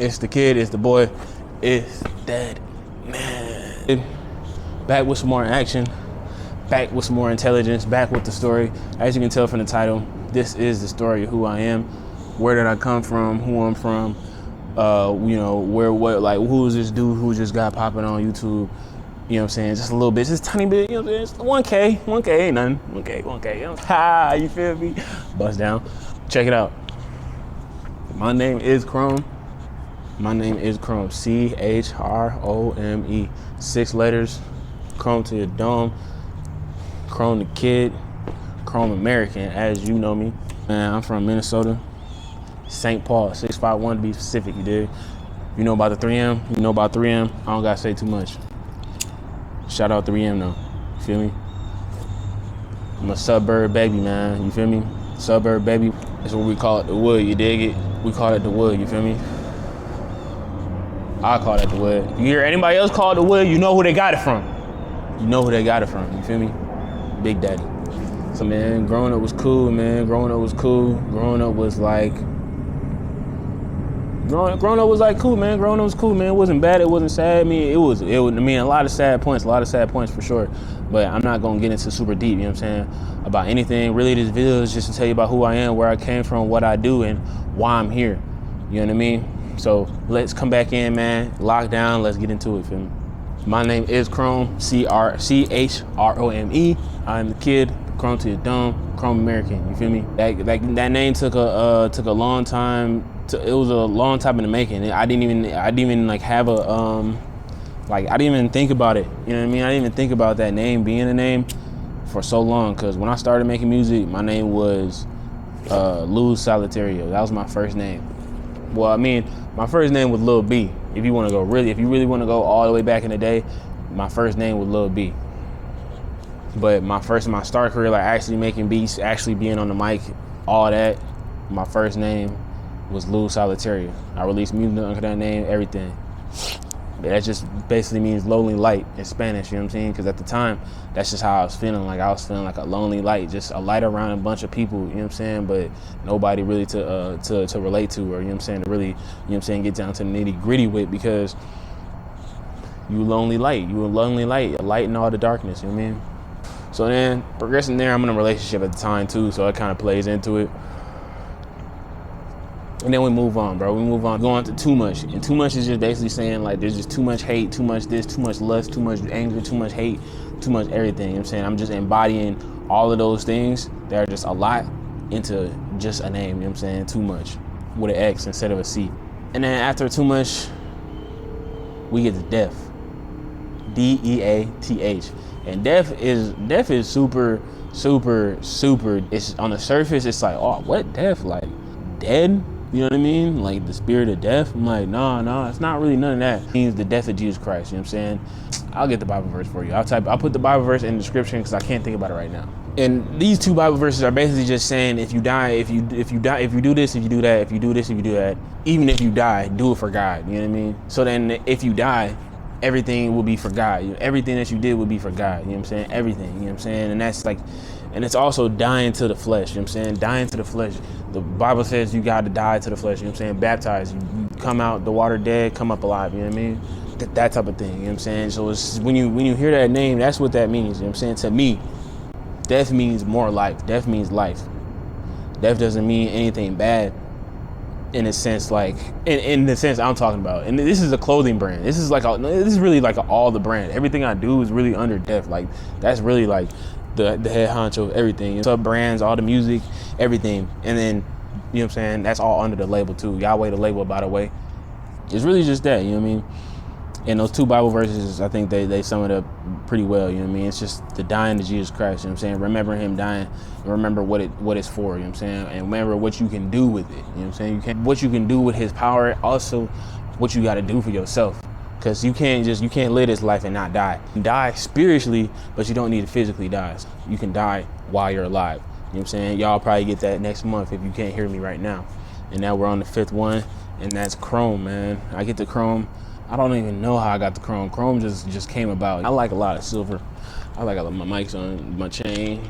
It's the kid, it's the boy, it's that man. Back with some more action, back with some more intelligence, back with the story. As you can tell from the title, this is the story of who I am. Where did I come from, who I'm from, you know, who is this dude who just got popping on YouTube? You know what I'm saying? Just a little bit, just a tiny bit, you know what I'm saying? 1K ain't nothing. 1K, you know? Ha, you feel me? Bust down. Check it out. My name is Chrome. My name is Chrome, Chrome. 6 letters, Chrome to your dome, Chrome the kid, Chrome American, as you know me. Man, I'm from Minnesota, St. Paul, 651 to be specific, you dig? You know about the 3M? You know about 3M? I don't gotta say too much. Shout out 3M though, you feel me? I'm a suburb baby, man, you feel me? Suburb baby, that's what we call it, the wood, you dig it? We call it the wood, you feel me? I call it the wood. If you hear anybody else call it the wood, you know who they got it from. You know who they got it from, you feel me? Big Daddy. So man, growing up was cool, man. Growing up was cool. Growing up was like cool, man. Growing up was cool, man. It wasn't bad, it wasn't sad. I mean, a lot of sad points for sure. But I'm not gonna get into super deep, you know what I'm saying, about anything. Really, this video is just to tell you about who I am, where I came from, what I do, and why I'm here. You know what I mean? So let's come back in, man. Lock down, let's get into it, feel me? My name is Chrome, Chrome. I'm the kid, Chrome to your dome, Chrome American, you feel me? That name took a long time. It was a long time in the making. I didn't even like have a I didn't even think about it. You know what I mean? I didn't even think about that name being a name for so long. Cause when I started making music, my name was Lou Solitario. That was my first name. Well, I mean, my first name was Lil B. If you really want to go all the way back in the day, my first name was Lil B. But my start career, like actually making beats, actually being on the mic, all that, my first name was Lou Solitario. I released music under that name, everything. But that just basically means lonely light in Spanish, you know what I'm saying? Because at the time, that's just how I was feeling. Like I was feeling like a lonely light, just a light around a bunch of people, you know what I'm saying? But nobody really to relate to, or you know what I'm saying, to really, you know what I'm saying, get down to the nitty gritty with, because you a lonely light, a light in all the darkness, you know what I mean? So then, progressing there, I'm in a relationship at the time too, so it kind of plays into it. And then we move on, bro. We move on, going to too much. And too much is just basically saying like there's just too much hate, too much this, too much lust, too much anger, too much hate, too much everything. You know what I'm saying? I'm just embodying all of those things that are just a lot into just a name, you know what I'm saying? Too much, with an X instead of a C. And then after too much, we get to death. DEATH. And death is super, it's on the surface, it's like, oh, what death? Like dead? You know what I mean? Like the spirit of death. I'm like, no, it's not really none of that. It means the death of Jesus Christ, you know what I'm saying? I'll get the Bible verse for you. I'll put the Bible verse in the description because I can't think about it right now. And these two Bible verses are basically just saying, if you die, if you do this, if you do that, if you do this, if you do that, even if you die, do it for God, you know what I mean? So then if you die, everything will be for God. Everything that you did will be for God, you know what I'm saying? Everything, you know what I'm saying? And that's like, and it's also dying to the flesh, you know what I'm saying? Dying to the flesh. The Bible says you got to die to the flesh, you know what I'm saying? Baptized, you come out the water dead, come up alive, you know what I mean? That type of thing, you know what I'm saying? So it's, when you hear that name, that's what that means, you know what I'm saying? To me, death means more life. Death means life. Death doesn't mean anything bad in a sense, like, in the sense I'm talking about. And this is a clothing brand. This is really like all the brand. Everything I do is really under death. Like, that's really like the head honcho of everything. Sub brands, all the music, everything. And then, you know what I'm saying, that's all under the label too. Yahweh the label, by the way. It's really just that, you know what I mean? And those two Bible verses, I think they sum it up pretty well, you know what I mean? It's just the dying to Jesus Christ, you know what I'm saying? Remember him dying, and remember what it's for, you know what I'm saying? And remember what you can do with it, you know what I'm saying? What you can do with his power, also what you gotta do for yourself. Because you can't live this life and not die. You die spiritually, but you don't need to physically die. You can die while you're alive. You know what I'm saying? Y'all probably get that next month if you can't hear me right now. And now we're on the 5th one, and that's Chrome, man. I get the Chrome. I don't even know how I got the Chrome. Chrome just came about. I like a lot of silver. I like my mics on my chain.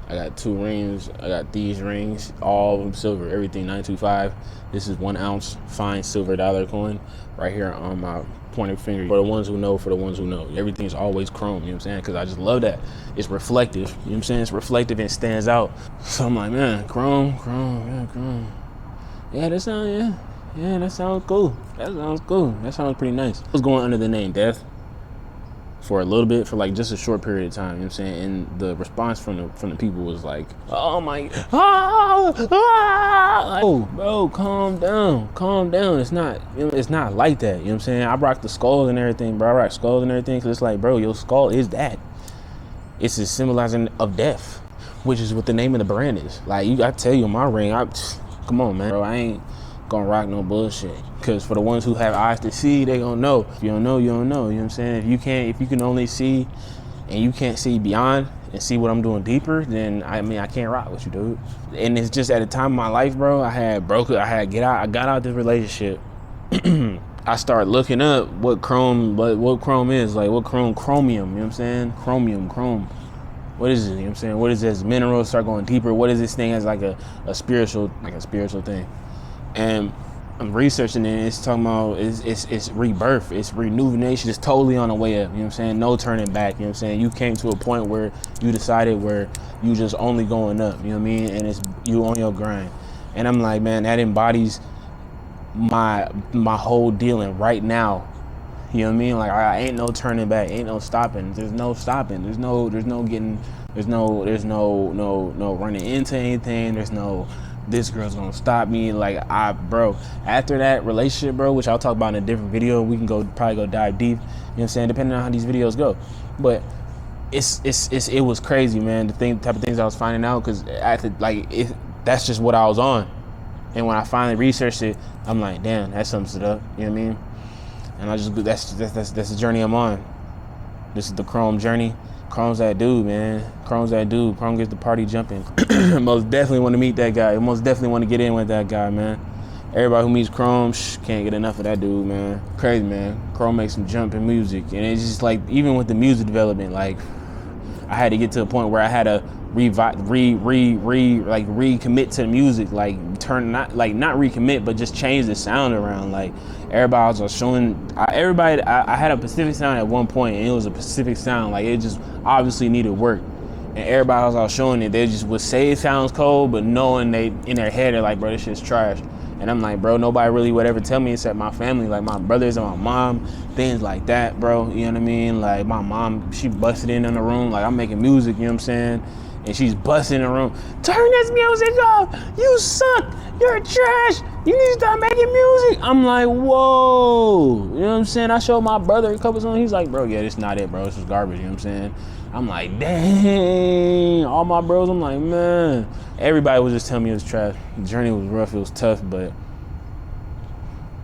I got 2 rings. I got these rings, all of them silver, everything 925. This is 1 ounce fine silver dollar coin right here on my pointer finger. For the ones who know, everything's always chrome, you know what I'm saying? Because I just love that. It's reflective, you know what I'm saying? It's reflective and stands out. So I'm like, man, chrome. Yeah, that sounds, yeah, that sounds cool. That sounds pretty nice. I was going under the name Death for a little bit, for like just a short period of time, you know what I'm saying? And the response from the people was like, oh my, oh, bro, calm down. It's not, you know, it's not like that, you know what I'm saying? I rock the skulls and everything, bro. I rock skulls and everything, because it's like, bro, your skull is that. It's a symbolizing of death, which is what the name of the brand is. Like, I tell you, my ring, come on, man, bro, I ain't gonna rock no bullshit. Because for the ones who have eyes to see, they gonna know. If you don't know, you don't know. You know what I'm saying? If you can only see and you can't see beyond and see what I'm doing deeper, then I can't rock with you, dude. And it's just at a time of my life, bro, I got out this relationship. I started looking up what chrome is, like what chromium, you know what I'm saying? Chrome. What is it? You know what I'm saying? What is this mineral? Start going deeper. What is this thing as like a spiritual thing? And I'm researching it. It's talking about it's rebirth, it's rejuvenation. It's totally on the way up. You know what I'm saying? No turning back. You know what I'm saying? You came to a point where you decided where you just only going up. You know what I mean? And it's you on your grind. And I'm like, man, that embodies my whole dealing right now. You know what I mean? Like I ain't no turning back. Ain't no stopping. There's no stopping. There's no running into anything. There's no this girl's gonna stop me. Like bro, after that relationship, bro, which I'll talk about in a different video, we can probably go dive deep, you know what I'm saying, depending on how these videos go. But it was crazy, man, type of things I was finding out, because that's just what I was on. And when I finally researched it, I'm like, damn, that sums it up, you know what I mean? And that's the journey I'm on. This is the Chrome journey. Chrome's that dude, man. Chrome gets the party jumping. Most definitely want to meet that guy. Most definitely want to get in with that guy, man. Everybody who meets Chrome, can't get enough of that dude, man. Crazy, man. Chrome makes some jumping music. And it's just like, even with the music development, like, I had to get to a point where I had to recommit to the music, like not recommit, but just change the sound around. Like everybody was showing, I had a Pacific sound at one point, and it was a Pacific sound, like it just obviously needed work. And everybody was all showing it, they just would say it sounds cold, but knowing they in their head they're like, bro, this shit's trash. And I'm like, bro, nobody really would ever tell me except my family, like my brothers and my mom, things like that, bro. You know what I mean? Like my mom, she busted in the room, like I'm making music, you know what I'm saying? And she's busting in the room, turn this music off, you suck, you're trash, you need to start making music. I'm like, whoa, you know what I'm saying? I showed my brother a couple songs, he's like, bro, yeah, this not it, bro, this is garbage, you know what I'm saying? I'm like, dang, all my bros, I'm like, man. Everybody was just telling me it was trash. The journey was rough, it was tough, but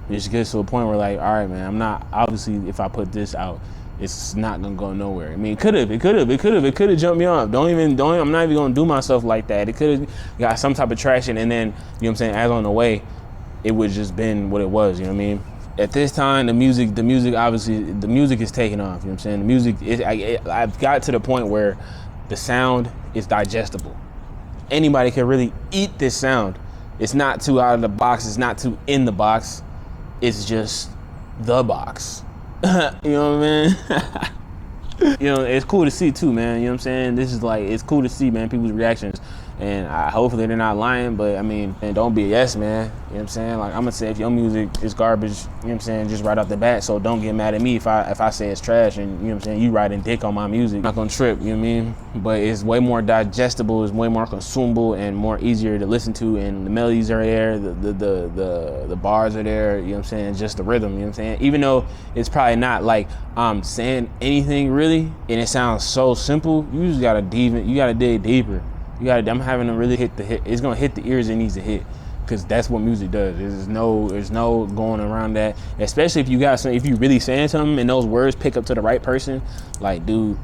it just gets to a point where like, all right, man, I'm not, obviously, if I put this out, it's not gonna go nowhere. I mean, it could have jumped me off. I'm not even gonna do myself like that. It could have got some type of traction, and then, you know what I'm saying, as on the way, it would just been what it was, you know what I mean? At this time, the music obviously, the music is taking off, you know what I'm saying? The music, I've got to the point where the sound is digestible. Anybody can really eat this sound. It's not too out of the box, it's not too in the box, it's just the box. You know what I mean? You know, it's cool to see too, man, you know what I'm saying? This is like, it's cool to see, man, people's reactions. And hopefully they're not lying, but I mean, and don't be a yes man, you know what I'm saying? Like I'm gonna say if your music is garbage, you know what I'm saying, just right off the bat, so don't get mad at me if I say it's trash and, you know what I'm saying, you riding dick on my music. I'm not gonna trip, you know what I mean? But it's way more digestible, it's way more consumable and more easier to listen to, and the melodies are there, the bars are there, you know what I'm saying, just the rhythm, you know what I'm saying? Even though it's probably not like I'm saying anything really, and it sounds so simple, you just gotta dig deeper. I'm having to really hit. It's gonna hit the ears it needs to hit, because that's what music does. There's no going around that. Especially if you really saying something and those words pick up to the right person. Like, dude,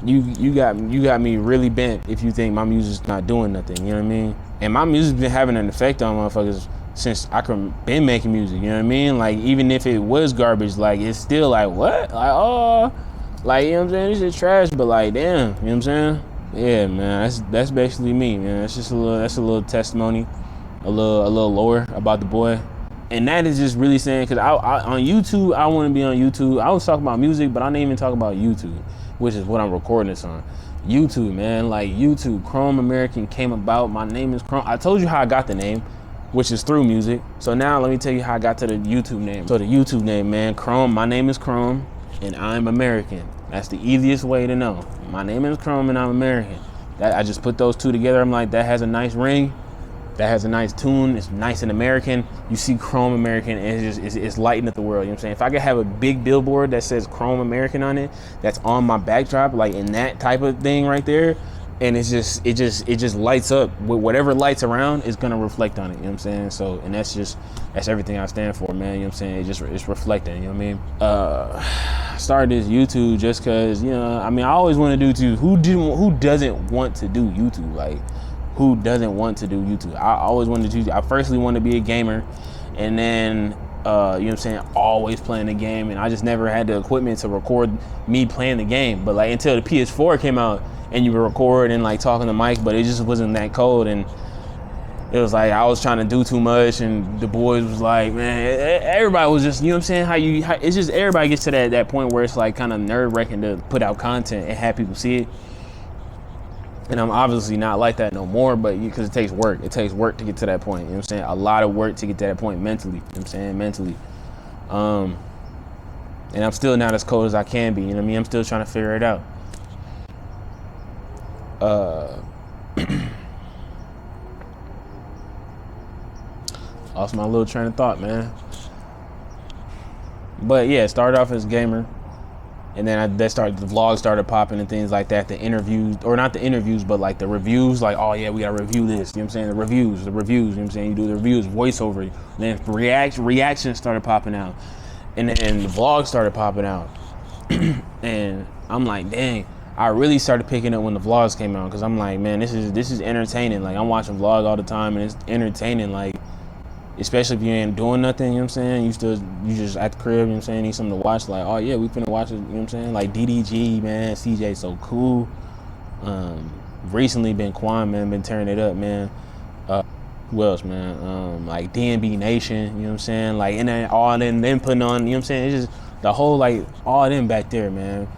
you got me really bent if you think my music's not doing nothing. You know what I mean? And my music's been having an effect on motherfuckers since I been making music. You know what I mean? Like even if it was garbage, like it's still like what? Like like you know what I'm saying? This is trash, but like damn, you know what I'm saying? Yeah, man, that's basically me, man. It's just that's a little testimony, a little lore about the boy, and that is just really saying because I on YouTube I want to be on YouTube. I was talking about music, but I didn't even talk about YouTube, which is what I'm recording this on. YouTube, man, like YouTube, Chrome American came about. My name is Chrome. I told you how I got the name, which is through music. So now let me tell you how I got to the YouTube name. So the YouTube name, man, Chrome. My name is Chrome, and I'm American. That's the easiest way to know. My name is Chrome, and I'm American. That I just put those two together. I'm like, that has a nice ring. That has a nice tune. It's nice and American. You see Chrome American, and it's lighting up the world. You know what I'm saying? If I could have a big billboard that says Chrome American on it, that's on my backdrop, like in that type of thing right there, and it just lights up with whatever lights around is gonna reflect on it. You know what I'm saying? So, and that's everything I stand for, man. You know what I'm saying? It's reflecting. You know what I mean? I started this YouTube just cause, you know, I mean, I always want to do YouTube. Who doesn't want to do YouTube? Like, who doesn't want to do YouTube? I always wanted to do. I firstly wanted to be a gamer, and then you know what I'm saying, always playing the game, and I just never had the equipment to record me playing the game. But like until the PS4 came out, and you would record and like talking to mic, but it just wasn't that cold, and it was like I was trying to do too much, and the boys was like, man, everybody was just, you know what I'm saying, it's just everybody gets to that point where it's like kind of nerve-wracking to put out content and have people see it. And I'm obviously not like that no more, but because it takes work. It takes work to get to that point. You know what I'm saying? A lot of work to get to that point mentally. You know what I'm saying? Mentally. And I'm still not as cold as I can be. You know what I mean? I'm still trying to figure it out. Lost my little train of thought, man. But yeah, started off as a gamer. And then the vlogs started popping and things like that. The interviews, or not the interviews, but like the reviews, like, oh yeah, we gotta review this. You know what I'm saying? The reviews, you know what I'm saying? You do the reviews, voiceover. And then reactions started popping out. And then the vlogs started popping out. And I'm like, dang, I really started picking up when the vlogs came out. Cause I'm like, man, this is entertaining. Like I'm watching vlogs all the time and it's entertaining. Like, especially if you ain't doing nothing, you know what I'm saying? You just at the crib, you know what I'm saying? Need something to watch. Like, oh yeah, we finna watch it, you know what I'm saying? Like DDG, man, CJ so cool. Recently been Quan, man, been turning it up, man. Who else, man? Like DNB Nation, you know what I'm saying? Like, and then all them putting on, you know what I'm saying? It's just the whole, like, all them back there, man.